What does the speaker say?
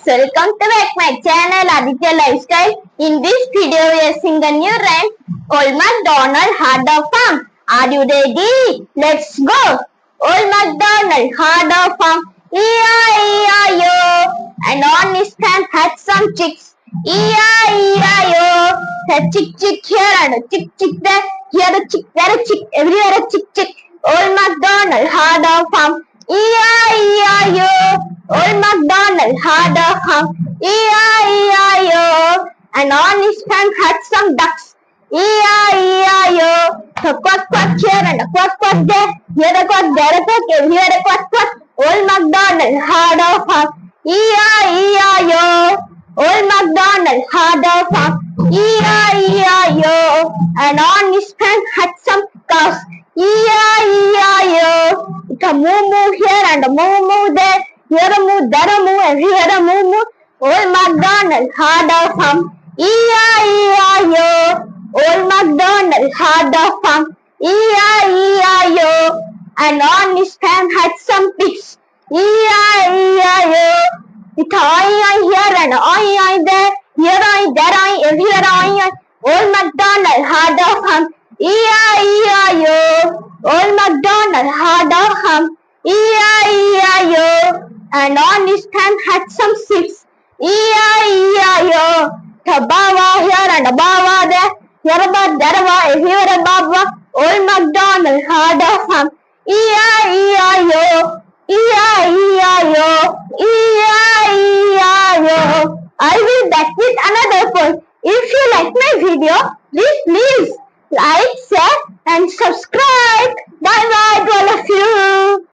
welcome to back my channel Aditya Lifestyle. In this video we are singing a new rhyme. Old MacDonald had a farm. Are you ready? Let's go. Old MacDonald had a farm. E-I-E-I-O. And on his farm had some chicks. E-I-E-I-O. A chick chick here and a chick chick there. Here a chick, there a chick, everywhere a chick chick. Old MacDonald had a farm. E-I-E-I-O. Old MacDonald had a farm. E-I-E-I-O. And on his farm had some ducks. E-I-E-I-O. A quack quack here and a quack quack there. Here a quack, there a quack, everywhere a quack quack. Old MacDonald had a farm. E-I-E-I-O. Old MacDonald had a farm. E-I-E-I-O. And on his farm had some cows. E-I-E-I-O. It's a moo moo here and a moo moo there. Here a moo, there a moo, everywhere a moo moo. Old MacDonald had a farm. E-I-E-I-O. Old MacDonald had a farm. E-I-E-I-O. And on his farm had some pigs. E-I-E-I-O. It's oi here and oi there. Here oi, there oi, everywhere oi. Old MacDonald had a farm. E-I-E-I-O. Old MacDonald had a farm. E-I-E-I-O. And on his farm had some sheep. E-I-E-I-O. A bawa here and a bawa there. Here a ba, there a ba, everywhere a bawa. Old MacDonald had a farm. E-I-E-I-O. E-I-E-I-O. E-I-E-I-O. I will back with another poem. If you like my video, please like, share and subscribe. Bye bye to all of you.